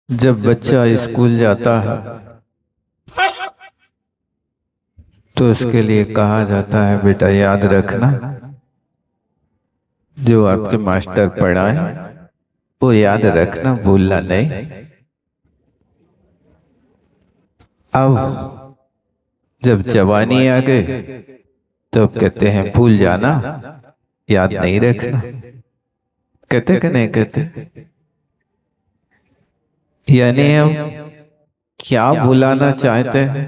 जब बच्चा स्कूल जाता है तो उसके लिए कहा जाता है, बेटा याद रखना जो आपके मास्टर पढ़ाए वो याद रखना, भूलना नहीं। अब जब जवानी आ गई तो अब कहते हैं भूल जाना, याद नहीं रखना। कहते कि नहीं कहते? यानी हम क्या भुलाना चाहते हैं?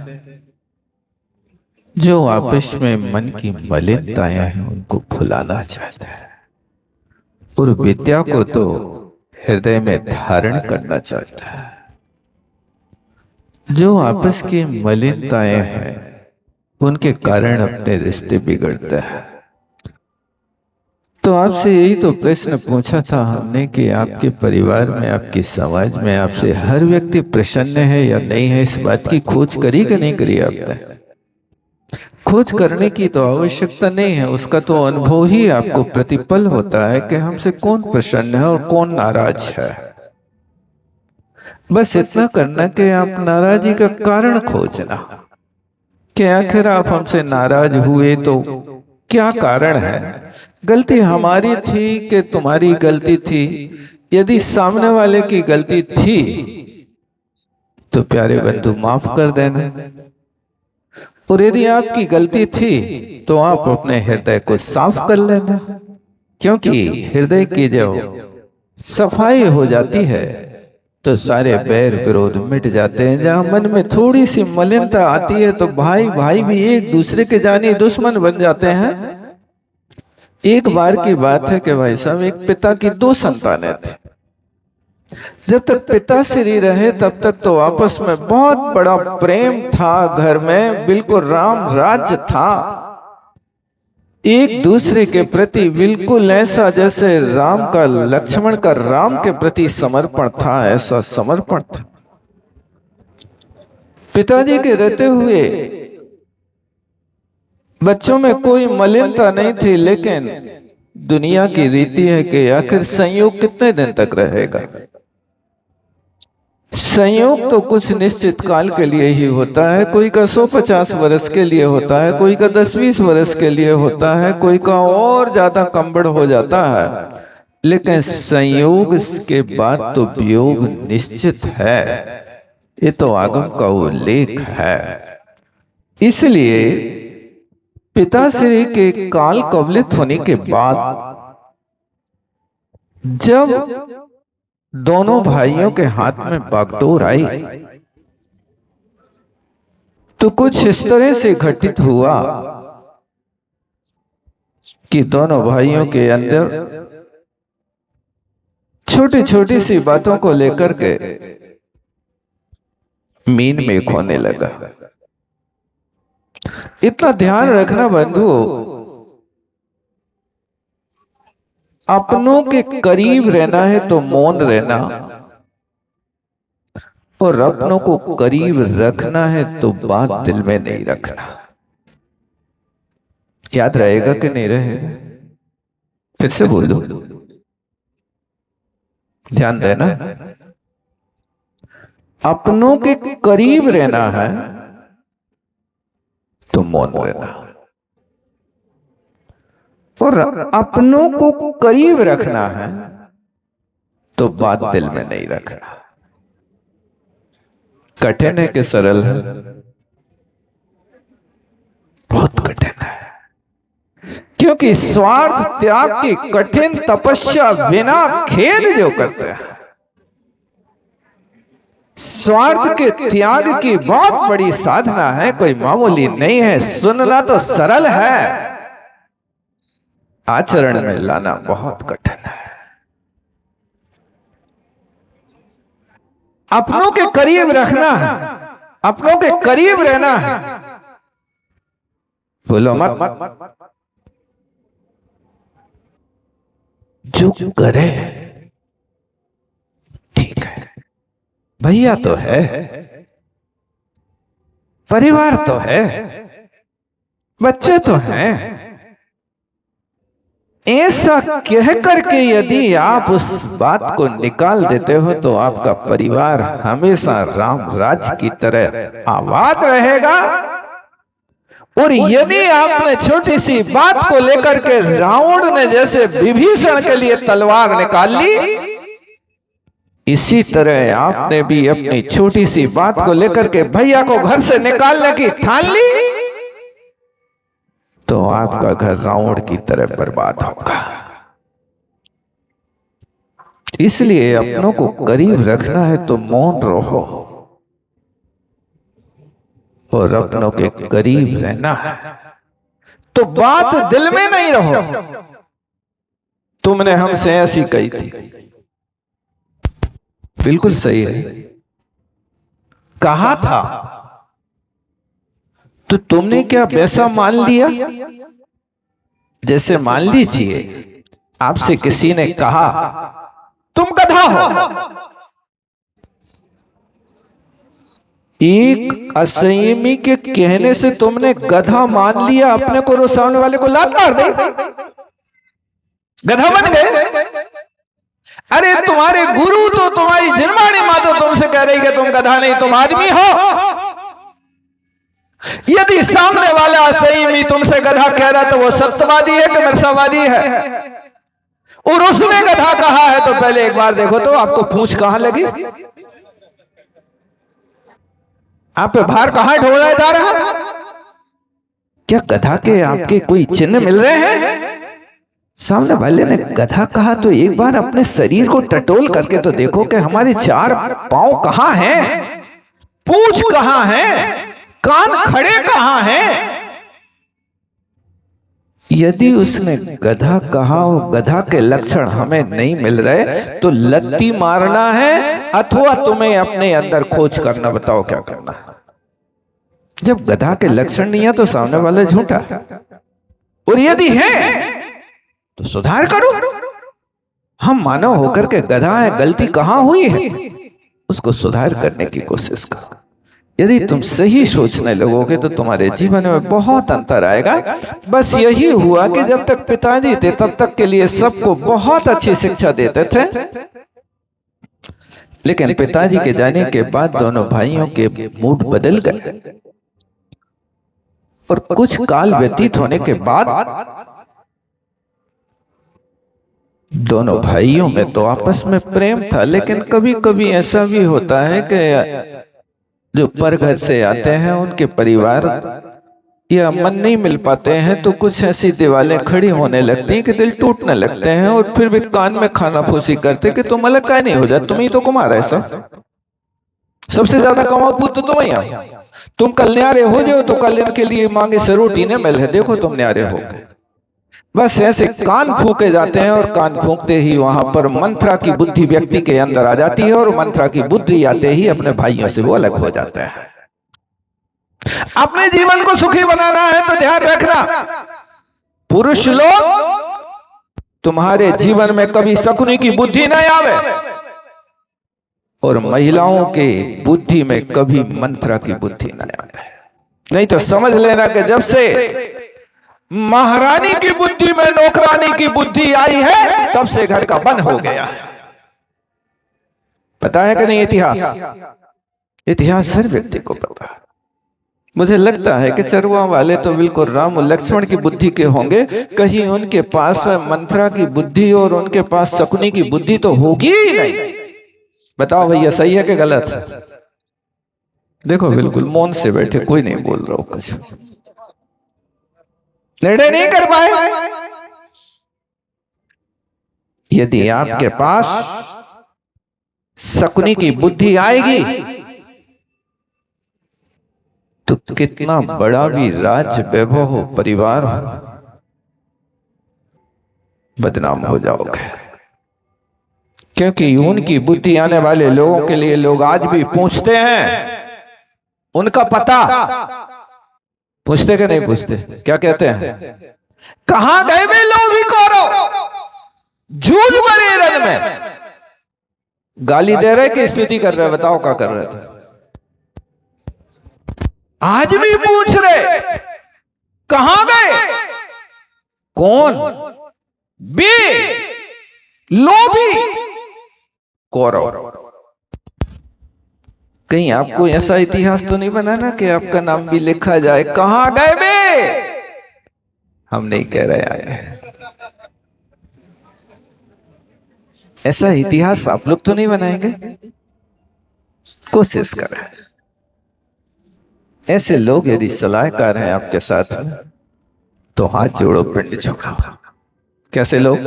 जो आपस में मन की मलिनताएं हैं उनको भुलाना चाहते हैं, और विद्या को तो हृदय में धारण करना चाहता है। जो आपस की मलिनताएं हैं उनके कारण अपने रिश्ते बिगड़ते हैं। तो आपसे यही तो प्रश्न पूछा था हमने कि आपके परिवार में, आपके समाज में आपसे हर व्यक्ति प्रसन्न है या नहीं है, इस बात की खोज करी कि नहीं करी आपने? खोज करने की तो आवश्यकता नहीं है, उसका तो अनुभव ही आपको प्रतिपल होता है कि हमसे कौन प्रसन्न है और कौन नाराज है। बस इतना करना कि आप नाराजी का कारण खोजना कि आखिर आप हमसे नाराज हुए तो क्या कारण है। गलती हमारी थी कि तुम्हारी गलती थी? यदि सामने वाले की गलती थी तो प्यारे बंधु माफ कर देना, और यदि आपकी गलती थी तो आप अपने हृदय को साफ कर लेना। क्योंकि हृदय की जो सफाई हो जाती है तो सारे बैर विरोध मिट जाते हैं। जहां मन में थोड़ी सी मलिनता आती है तो भाई भाई भी एक दूसरे के जाने दुश्मन बन जाते हैं। एक बार की बात है कि भाई साहब, एक पिता की दो संतानें थी। जब तक पिताश्री रहे तब तक तो आपस में बहुत बड़ा प्रेम था, घर में बिल्कुल राम राज्य था। एक दूसरे के प्रति बिल्कुल ऐसा जैसे राम का लक्ष्मण का राम के प्रति समर्पण था, ऐसा समर्पण था। पिताजी के रहते हुए बच्चों में कोई मलिनता नहीं थी, लेकिन दुनिया की रीति है कि आखिर संयोग कितने दिन तक रहेगा। संयोग तो कुछ निश्चित काल के लिए ही होता है। कोई का 150 वर्ष के लिए होता है, कोई का 10-20 वर्ष के लिए होता है, कोई का और ज्यादा कम्बड़ हो जाता है। लेकिन संयोग के बाद तो वियोग निश्चित है। ये तो आगम का उल्लेख है। इसलिए पिताश्री के काल कवलित होने के बाद जब दोनों भाइयों के हाथ में बागडोर आई तो कुछ इस तरह से घटित हुआ कि दोनों भाइयों के अंदर छोटी छोटी सी बातों को लेकर के मीन मेख होने लगा। इतना ध्यान रखना बंधु, अपनों के करीब रहना है तो मौन रहना, और अपनों को करीब रखना है तो बात दिल में नहीं रखना। याद रहेगा कि नहीं रहेगा? फिर से बोलो, ध्यान देना। अपनों के करीब रहना है तो मौन रहना, और अपनों को करीब रखना है तो बात दिल में नहीं रखना। कठिन है कि सरल है? बहुत कठिन है, क्योंकि स्वार्थ त्याग की कठिन तपस्या बिना खेद जो करते हैं, स्वार्थ के त्याग की बहुत बड़ी साधना है, कोई मामूली नहीं है। सुनना तो सरल है, आचरण में लाना बहुत कठिन है। अपनों के करीब रखना है, अपनों के करीब रहना है। बोलो मत। जो करे ठीक है, भैया तो है, परिवार तो है, बच्चे तो हैं, ऐसा कह करके यदि आप उस बात को निकाल देते हो तो आपका परिवार हमेशा राम राज्य की तरह आबाद रहेगा। और यदि आपने छोटी सी बात को लेकर के रावण ने जैसे विभीषण के लिए तलवार निकाल ली, इसी तरह आपने भी अपनी छोटी सी बात को लेकर के भैया को घर से निकालने की ठान ली, तो आपका घर रावण की तरह बर्बाद होगा। इसलिए अपनों को करीब रखना है तो मौन रहो और अपनों के करीब रहना है तो बात दिल में नहीं रहो। तुमने हमसे ऐसी कही थी, बिल्कुल सही है, कहा था, तो तुमने क्या वैसा मान लिया? जैसे मान लीजिए आपसे किसी ने कहा तुम गधा हो, एक असंयमी के कहने से तुमने गधा मान लिया, अपने को और सामने वाले को लात मार दे, गधा बन गए। अरे तुम्हारे गुरु तो तुम्हारी जिनवाणी माँ तो तुमसे कह रही कि तुम गधा नहीं तुम आदमी हो। यदि सामने वाला असंयमी तुमसे गधा कह रहा तो वो सत्यवादी है कि मिथ्यावादी है? और उसने गधा कहा है तो पहले एक बार देखो तो आपको पूंछ कहां लगी, आप पे भार कहां ढोया जा रहा है? क्या गधा के आपके कोई चिन्ह मिल रहे हैं? सामने वाले ने गधा कहा तो एक बार अपने शरीर को टटोल करके तो देखो कि हमारे चार पांव कहां हैं, पूंछ कहां है, कान खड़े कहां हैं? यदि उसने गधा कहा और गधा के लक्षण हमें नहीं मिल रहे तो लत्ती मारना है अथवा तुम्हें अपने अंदर खोज करना, बताओ क्या करना है? जब गधा के लक्षण नहीं है तो सामने वाला झूठा, और यदि है तो सुधार करो। हम मानव होकर के गधा है, गलती कहां हुई है उसको सुधार करने की कोशिश करो। यदि तुम सही सोचने लगोगे तो तुम्हारे जीवन में बहुत अंतर आएगा। बस यही हुआ कि जब तक पिताजी थे तब तक के लिए सबको बहुत अच्छी शिक्षा देते थे, लेकिन पिताजी के जाने के बाद दोनों भाइयों के मूड बदल गए और कुछ काल व्यतीत होने के बाद दोनों भाइयों में तो आपस में प्रेम था, लेकिन कभी कभी ऐसा भी होता है कि जो पर घर से आते हैं उनके परिवार या मन नहीं मिल पाते हैं तो कुछ ऐसी दीवारें खड़ी होने लगती हैं कि दिल टूटने लगते हैं और फिर भी कान में खाना फूसी करते कि तुम अलग का नहीं हो जाए, तुम ही तो कुमार है, सबसे ज्यादा कमाओ पुत्र तो वही आओ, तुम कल न्यारे हो जाओ तो कल इनके लिए मांगे से रोटी न मिले, देखो तुम न्यारे हो गए। बस ऐसे कान फूके जाते हैं और कान फूकते ही वहां पर मंत्रा की बुद्धि व्यक्ति के अंदर आ जाती है और मंत्रा की बुद्धि आते ही अपने भाइयों से वो अलग हो जाता है। अपने जीवन को सुखी बनाना है तो ध्यान रखना, पुरुष लोग तुम्हारे जीवन में कभी शकुनी की बुद्धि नहीं आवे और महिलाओं के बुद्धि में कभी मंत्रा की बुद्धि नहीं आवे। नहीं तो समझ लेना कि जब से महारानी की बुद्धि में नौकरानी की बुद्धि आई है तब से घर का बंद हो गया। पता है कि नहीं? इतिहास हर व्यक्ति को पता है। मुझे लगता है कि चरवा वाले तो बिल्कुल राम और लक्ष्मण की बुद्धि के होंगे, कहीं उनके पास में मंत्रा की बुद्धि और उनके पास शकुनी की बुद्धि तो होगी ही नहीं। बताओ भैया सही है कि गलत है? देखो बिल्कुल मौन से बैठे, कोई नहीं बोल रहा हो, कुछ निर्णय नहीं कर पाए। यदि आपके पास शकुनी की बुद्धि आएगी तो कितना बड़ा भी राज्य वैभव हो, परिवार हो, बदनाम हो जाओगे। क्योंकि उनकी बुद्धि आने वाले लोगों के लिए लोग आज भी पूछते हैं, उनका पता पूछते कि नहीं पूछते? क्या कहते हैं? कहां गए वे लोग भी करो झूल भरे रन में? गाली दे रहे कि स्तुति कर रहे? बताओ क्या कर रहे थे? आज भी पूछ रहे कहां गए? कौन? बे लोभी कौरव। कहीं आपको ऐसा इतिहास तो नहीं बना ना कि आपका नाम भी लिखा जाए, कहां गए बे? हम नहीं कह रहे आए, ऐसा इतिहास आप लोग तो नहीं बनाएंगे। कोशिश करें। ऐसे लोग यदि सलाहकार हैं आपके साथ तो हाथ जोड़ो, पिंड झुकाओ। कैसे लोग?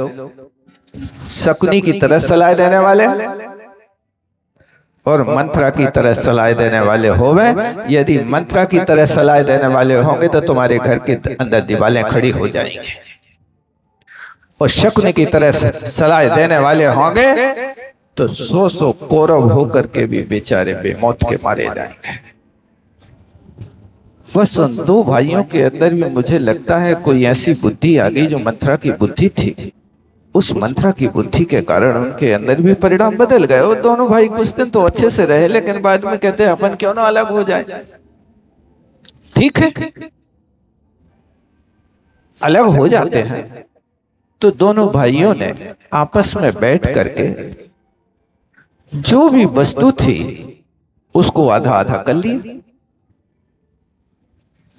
शकुनी की तरह सलाह देने वाले और मंत्रा की तरह सलाह देने वाले होवे। यदि मंत्रा की तरह सलाह देने वाले होंगे तो तुम्हारे घर के अंदर दीवारें खड़ी हो जाएंगी, और शकुनी की तरह सलाह देने वाले होंगे तो 100 कौरव होकर के भी बेचारे बेमौत के मारे जाएंगे। बस उन दो भाइयों के अंदर भी मुझे लगता है कोई ऐसी बुद्धि आ गई जो मंत्रा की बुद्धि थी। उस मंत्रा की बुद्धि के कारण उनके अंदर भी परिणाम बदल गए। और दोनों भाई कुछ दिन तो अच्छे से रहे, लेकिन बाद में कहते हैं अपन क्यों ना अलग हो जाए। ठीक है, अलग हो जाते हैं। तो दोनों भाइयों ने आपस में बैठ करके जो भी वस्तु थी उसको आधा आधा कर लिया।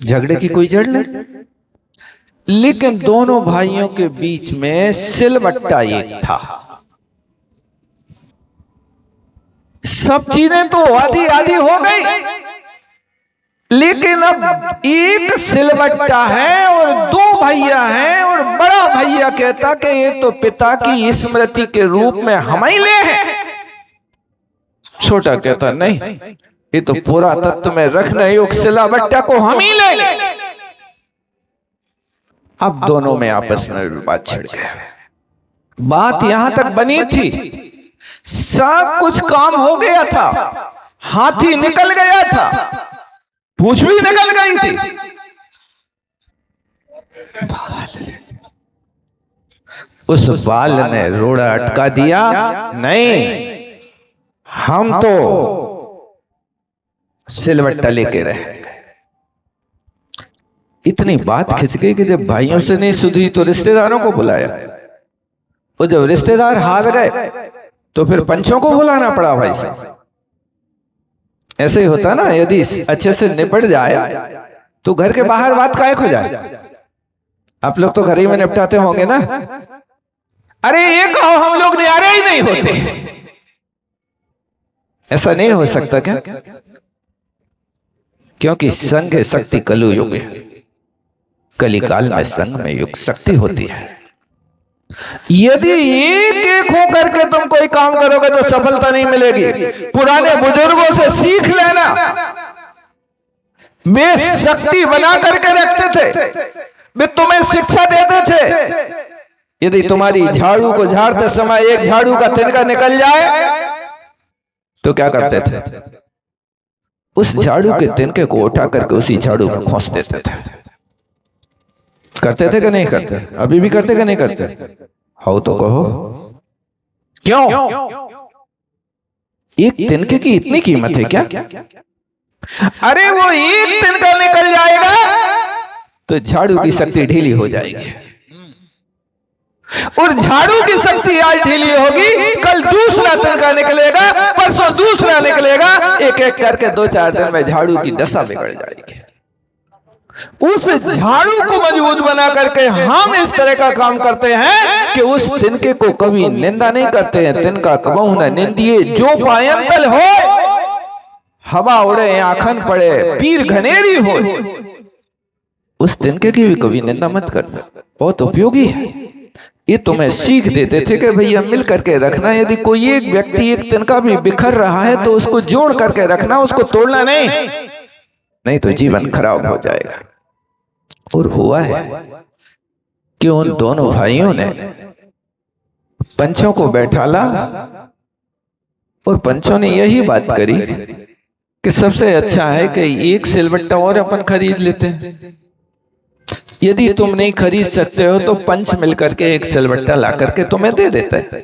झगड़े की कोई जड़ नहीं, लेकिन दोनों भाइयों के बीच में सिलवट्टा एक था। सब चीजें तो आधी आधी हो गई, लेकिन अब एक सिलवट्टा है और दो भैया हैं, और बड़ा भैया कहता कि ये तो पिता की स्मृति के रूप में हम ही ले हैं। छोटा कहता नहीं, ये तो पूरा तत्व में रखने योग्य सिलवट्टा को हम ही लेंगे। अब दोनों में आपस में विवाद छिड़ गया। बात यहां तक बनी थी, सब कुछ काम हो गया था, हाथी निकल गया था, पूंछ भी निकल गई थी। उस बाल ने रोड़ा अटका दिया, नहीं हम तो सिलवट्टा लेके रहे। इतनी बात खिंच गई कि जब भाइयों से नहीं सुधरी तो रिश्तेदारों को बुलाया, और जब रिश्तेदार हार गए तो फिर पंचों को बुलाना पड़ा। भाई साहब ऐसे ही होता ना, यदि अच्छे से निपट जाए तो घर के बाहर बात काहे हो जाए। आप लोग तो घर ही में निपटाते होंगे ना। अरे ये कहो हम लोग नियारे ही नहीं होते, ऐसा नहीं हो सकता क्या? क्योंकि संघ शक्ति कलु युग है, कलिकाल में संघ में युग शक्ति होती है। यदि एक एक हो करके तुम कोई काम करोगे तो सफलता नहीं मिलेगी। पुराने बुजुर्गों से सीख लेना, वे शक्ति बना करके रखते थे, वे तुम्हें शिक्षा देते थे। यदि तुम्हारी झाड़ू को झाड़ते समय एक झाड़ू का तिनका निकल जाए तो क्या करते थे? उस झाड़ू के तिनके को उठा करके उसी झाड़ू में खोस देते थे। करते थे कि नहीं करते? अभी भी करते कि नहीं करते? हो तो कहो क्यों? एक तिनके की इतनी कीमत है क्या? अरे वो एक तिनका निकल जाएगा तो झाड़ू की शक्ति ढीली हो जाएगी, और झाड़ू की शक्ति आज ढीली होगी, कल दूसरा तिनका निकलेगा, परसों दूसरा निकलेगा, एक एक करके 2-4 दिन में झाड़ू की दशा बिगड़ जाएगी। उस झाड़ू को मजबूत बना करके हम इस तरह का काम करते हैं कि उस तिनके को कभी निंदा नहीं करते हैं। तिनका कबहू न निंदिए, जो पायंतल हो, हवा उड़े आखन पड़े, पीर घनेरी हो, उस तिनके की भी कभी निंदा मत करना, बहुत उपयोगी है। ये तुम्हें सीख देते थे कि भैया मिल करके रखना। यदि कोई एक व्यक्ति एक तिनका भी बिखर रहा है तो उसको जोड़ करके रखना, उसको तोड़ना नहीं तो जीवन खराब हो जाएगा। और हुआ है कि उन दोनों भाइयों ने पंचों को बैठाला, और पंचों ने यही बात करी कि सबसे अच्छा है कि एक सिलवट्टा और अपन खरीद लेते हैं। यदि तुम नहीं खरीद सकते हो तो पंच मिलकर के एक सिलवट्टा ला करके तुम्हें दे देते हैं।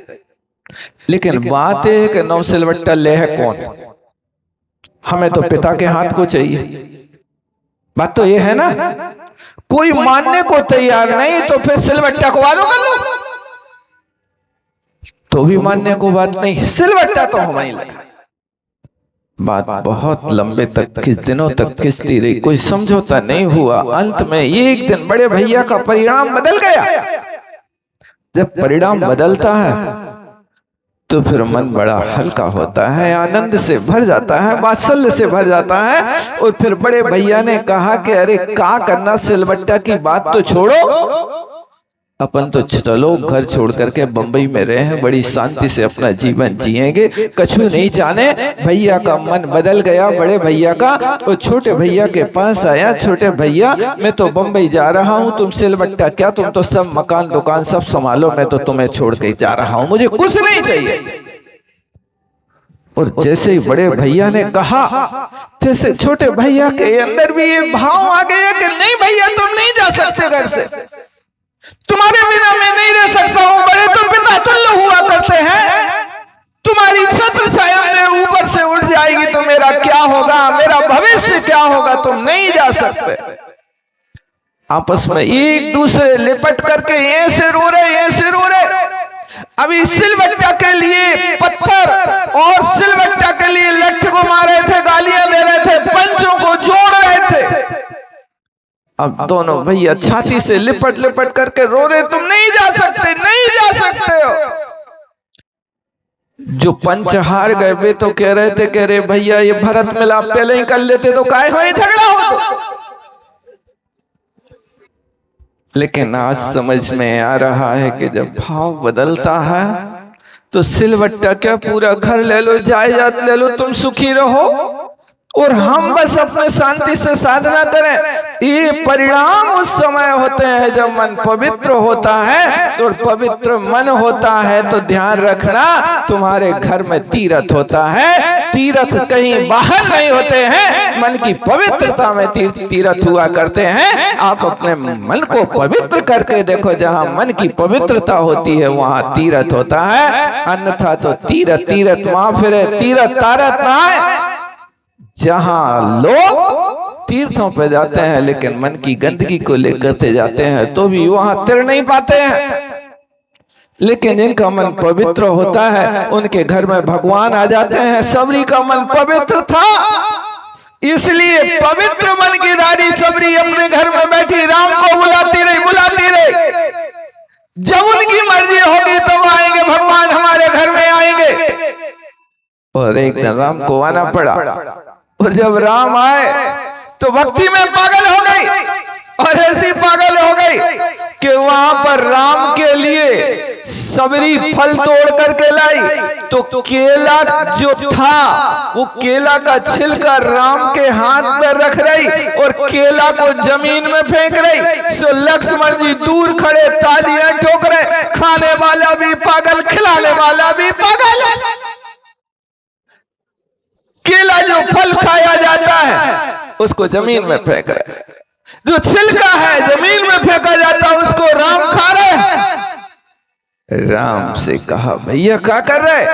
लेकिन बात है कि 9 सिलवट्टा ले है कौन? हमें तो पिता के हाथ को चाहिए। बात तो ये है ना, कोई मानने को तैयार नहीं तो फिर सिलवट्टा को वादो कर लो। तो भी मानने को बात नहीं, सिलवट्टा तो हम ही लाए। बात बहुत लंबे तक किस दिनों तक खिंचती रही, कोई समझौता नहीं हुआ। अंत में एक दिन बड़े भैया का परिणाम बदल गया। जब परिणाम बदलता है तो फिर मन बड़ा हल्का होता है, आनंद से भर जाता है, वात्सल्य से भर जाता है। और फिर बड़े भैया ने कहा कि अरे क्या करना, सिलवट्टा की बात तो छोड़ो, अपन तो चलो घर छोड़ करके बंबई में रहे हैं, बड़ी शांति से अपना जीवन जिएंगे, कछु नहीं जाने। भैया का मन बदल गया, बड़े भैया का। और छोटे भैया के पास आया, छोटे भैया मैं तो बंबई जा रहा हूँ, तुम सिलवट्टा क्या, तुम तो सब मकान दुकान सब संभालो, मैं तो तुम्हें छोड़ के जा रहा हूँ, मुझे कुछ नहीं चाहिए। और जैसे ही बड़े भैया ने कहा, जैसे छोटे भैया के अंदर भी ये भाव आ गया कि नहीं भैया तुम नहीं जा सकते घर से, तुम्हारे बिना मैं नहीं रह सकता हूं, बड़े तुम पिता तुल्य हुआ करते हैं, तुम्हारी छत्र छाया मेरे ऊपर से उठ जाएगी तो मेरा क्या होगा, मेरा भविष्य क्या होगा, तुम नहीं जा सकते। आपस में एक दूसरे लिपट करके ये से रो रहे, ये से रो रहे। अभी सिलवट्टा के लिए पत्थर और सिलवट्टा के लिए लठ को मार रहे थे, गालियां दे रहे थे, पंचों को जोड़ रहे थे। अब दोनों भैया छाती से लिपट लिपट करके रो रहे, तुम नहीं जा सकते, नहीं जा सकते हो। जो पंच हार गए वे तो कह रहे थे, कह रहे भैया ये भरत मिलाप पहले ही कर लेते तो काहे हो झगड़ा हो। लेकिन आज समझ में आ रहा है कि जब भाव बदलता है तो सिलवट्टा क्या, पूरा घर ले लो, जायदाद ले लो, तुम सुखी रहो और हम बस अपने शांति से साधना करें। ये परिणाम उस समय होते हैं जब मन पवित्र होता है। और पवित्र मन होता है तो ध्यान रखना, तुम्हारे घर में तीर्थ होता है। तीर्थ कहीं बाहर नहीं होते हैं, मन की पवित्रता में तीर्थ हुआ करते हैं। आप अपने मन को पवित्र करके देखो, जहाँ मन की पवित्रता होती है वहाँ तीर्थ होता है। अन्यथा तो तीर्थ तीर्थ वहां फिरे, तीर्थ तारत ना है। जहां लोग तीर्थों पे जाते हैं लेकिन मन की गंदगी को लेकर जाते हैं तो भी वहां तिर नहीं पाते हैं। लेकिन जिनका मन पवित्र होता है उनके घर में भगवान आ जाते हैं। सबरी का मन पवित्र था, इसलिए पवित्र मन की रानी सबरी अपने घर में बैठी राम को बुलाती रही, बुलाती रही। जब उनकी मर्जी होगी तो वो आएंगे, भगवान हमारे घर में आएंगे। और एक दिन राम को आना पड़ा। और जब राम आए तो भक्ति में पागल हो गई, और ऐसी पागल हो गई कि वहां पर राम के लिए सबरी फल तोड़ करके लाई। तो केला जो था वो केला का छिलका राम के हाथ पर रख रही और केला को जमीन में फेंक रही। सो लक्ष्मण जी दूर खड़े तालियां ठोक रहे, खाने वाला भी पागल, खिलाने वाला भी पागल। केला जो फल खाया जाता है उसको जमीन में फेंक रहे, जो छिलका है जमीन में फेंका जाता है उसको राम खा रहे। राम से कहा भैया क्या कर रहे?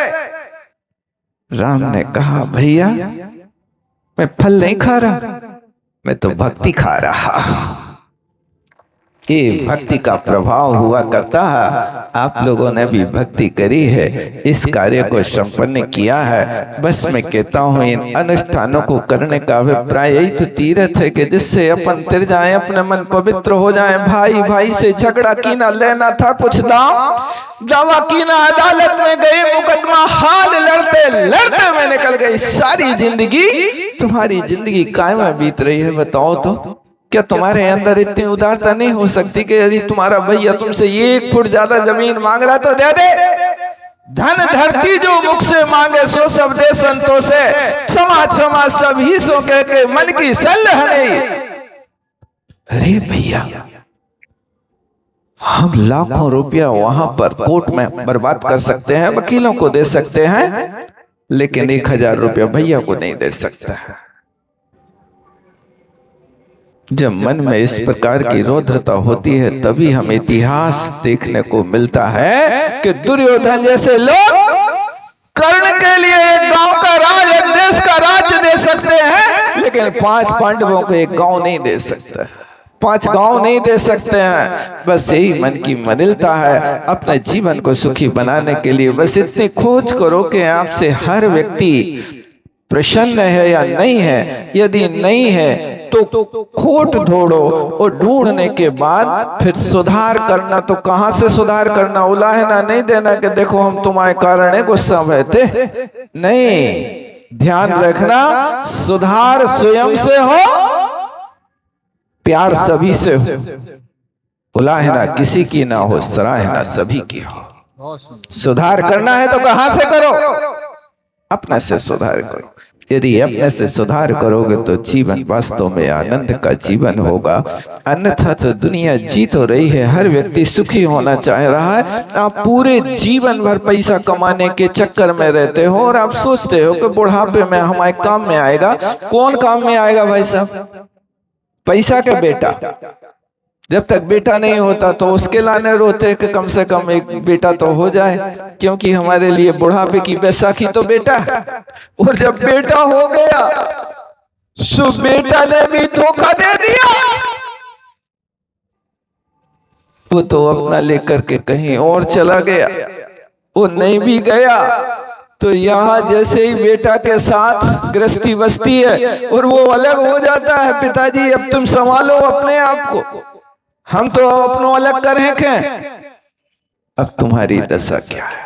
राम ने कहा भैया मैं फल नहीं खा रहा, मैं तो भक्ति खा रहा। ये भक्ति का प्रभाव हुआ करता है। आप लोगों ने भी भक्ति करी है, इस कार्य को संपन्न किया है। बस मैं कहता हूँ इन अनुष्ठानों को करने का अभिप्राय यही तो तीर्थ है कि जिससे अपन तिर जाए, अपने मन पवित्र हो जाए। भाई भाई से झगड़ा कीना लेना था कुछ दावा कीना, अदालत में गए, मुकदमा हाल लड़ते लड़ते में निकल गई सारी जिंदगी। तुम्हारी जिंदगी काय में बीत रही है बताओ तो? क्या तुम्हारे अंदर इतनी उदारता नहीं हो सकती कि यदि तुम्हारा भैया तुमसे 1 फुट ज्यादा जमीन मांग रहा तो दे दे? धन धरती जो मुख से मांगे सो सब दे संतोष है, क्षमा क्षमा सब ही सो कह के मन की सलाह नहीं। अरे भैया हम लाखों रुपया वहां पर कोर्ट में बर्बाद कर सकते हैं, वकीलों को दे सकते हैं, लेकिन 1000 रुपया भैया को नहीं दे सकता है। जब मन में इस प्रकार की रौद्रता होती है तभी हम इतिहास देखने को मिलता है कि दुर्योधन जैसे लोग कर्ण के लिए एक गांव का राज, एक देश का राज्य दे सकते हैं, लेकिन 5 पांडवों को एक गांव नहीं दे सकता। 5 गांव नहीं दे सकते हैं। बस यही मन की मलिनता है। अपने जीवन को सुखी बनाने के लिए बस इतनी खोज करो कि आपसे हर व्यक्ति प्रसन्न है या नहीं है। यदि नहीं है तो खोट ढूंढो और ढूंढने के बाद फिर सुधार करना। तो कहां से सुधार करना? उलाहना नहीं देना कि देखो हम तुम्हारे कारण है गुस्सा बहते। नहीं, ध्यान रखना, सुधार स्वयं से हो, प्यार सभी से हो। उलाहना किसी की ना हो, सराहना सभी की हो। सुधार करना है तो कहां से करो? अपने से सुधार करो। यदि अपने से सुधार करोगे तो जीवन वास्तव में आनंद का जीवन होगा। अन्यथा तो दुनिया जी तो रही है, हर व्यक्ति सुखी होना चाह रहा है। आप पूरे जीवन भर पैसा कमाने के चक्कर में रहते हो और आप सोचते हो कि बुढ़ापे में हमारे काम में आएगा। कौन काम में आएगा भाई साहब? पैसा के बेटा। जब तक बेटा नहीं होता तो उसके लाने रोते कि कम से कम एक बेटा तो हो जाए, क्योंकि हमारे लिए बुढ़ापे की बैसाखी तो बेटा है। और जब बेटा हो गया तो बेटा ने भी धोखा दे दिया। वो तो अपना लेकर के कहीं और चला गया। वो नहीं भी गया तो यहाँ जैसे ही बेटा के साथ गृहस्थी बसती है और वो अलग हो जाता है, पिताजी अब तुम संभालो अपने आप को, हम तो अपनों अलग कर हैं क्या? अब तुम्हारी दशा क्या है?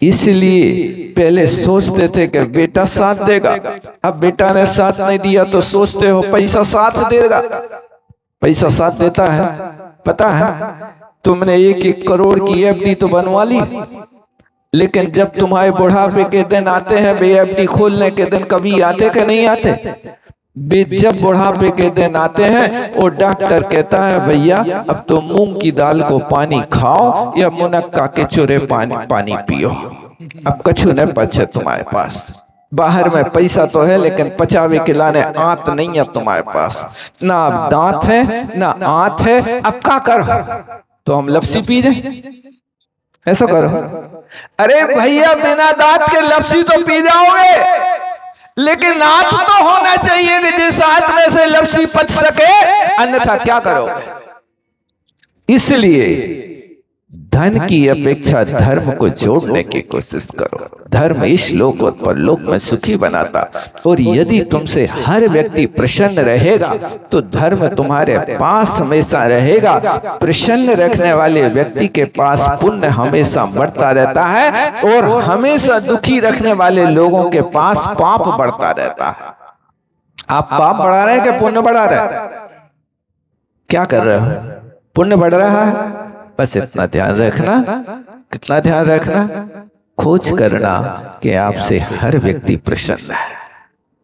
इसलिए पहले सोचते थे कि बेटा साथ देगा, अब बेटा ने साथ नहीं दिया तो सोचते हो पैसा साथ देगा। पैसा साथ देता है? पता है, तुमने 1-1 करोड़ की एफडी तो बनवा ली, लेकिन जब तुम्हारे बुढ़ापे के दिन आते हैं, एफडी खोलने के दिन कभी आते कि नहीं आते? जब बुढ़ापे के दिन आते हैं और डॉक्टर कहता है भैया अब तो मूंग की दाल को पानी खाओ या मुनक्का के चूरे पानी पियो, अब कछु न पचे तुम्हारे पास। बाहर में पैसा तो है लेकिन पचावे खिलाने आंत नहीं है तुम्हारे पास, ना अब दांत है ना आंत है, अब क्या करो? तो हम लपसी पी जाए, ऐसा करो। अरे भैया बिना दांत के लपसी तो पी जाओगे, लेकिन आंत तो होना चाहिए कि जिस आंत में से लपसी पच सके, अन्यथा क्या करोगे? इसलिए धन की अपेक्षा धर्म को जोड़ने की कोशिश करो। धर्म इस लोक और परलोक में सुखी बनाता, और यदि तुमसे हर व्यक्ति प्रसन्न रहेगा तो धर्म तुम्हारे पास हमेशा रहेगा। प्रसन्न रखने वाले व्यक्ति के पास पुण्य हमेशा बढ़ता रहता है, और हमेशा दुखी रखने वाले लोगों के पास पाप बढ़ता रहता है। आप पाप बढ़ा रहे हैं कि पुण्य बढ़ा रहे हैं? क्या कर रहे हो? पुण्य बढ़ रहा है। बस इतना ध्यान रखना। कितना ध्यान रखना? खोज करना कि आपसे हर व्यक्ति प्रसन्न है।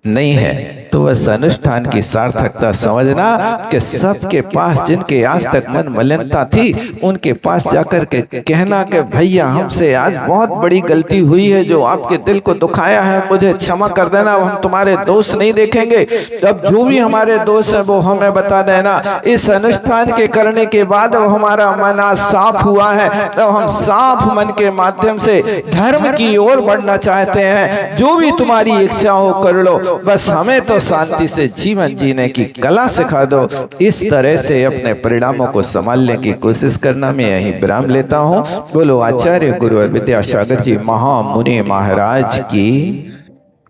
नहीं है तो बस अनुष्ठान की सार्थकता समझना कि सबके पास जिनके आज तक मन मलिनता थी उनके पास जाकर के कहना कि भैया हमसे आज बहुत बड़ी गलती हुई है, जो आपके दिल को दुखाया है मुझे क्षमा कर देना, हम तुम्हारे दोष नहीं देखेंगे। अब जो भी हमारे दोष है वो हमें बता देना। इस अनुष्ठान के करने के बाद हमारा मन आज साफ हुआ है, तो हम साफ मन के माध्यम से धर्म की ओर बढ़ना चाहते हैं। जो भी तुम्हारी इच्छा हो कर लो, बस हमें तो शांति से जीवन जीने की कला सिखा दो। इस तरह से अपने परिणामों को संभालने की कोशिश करना। मैं यही विराम लेता हूँ। बोलो आचार्य गुरु विद्यासागर जी महामुनि महाराज की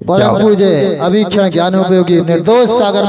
परम पूज्य अभीक्षण ज्ञान उपयोगी निर्दोष सागर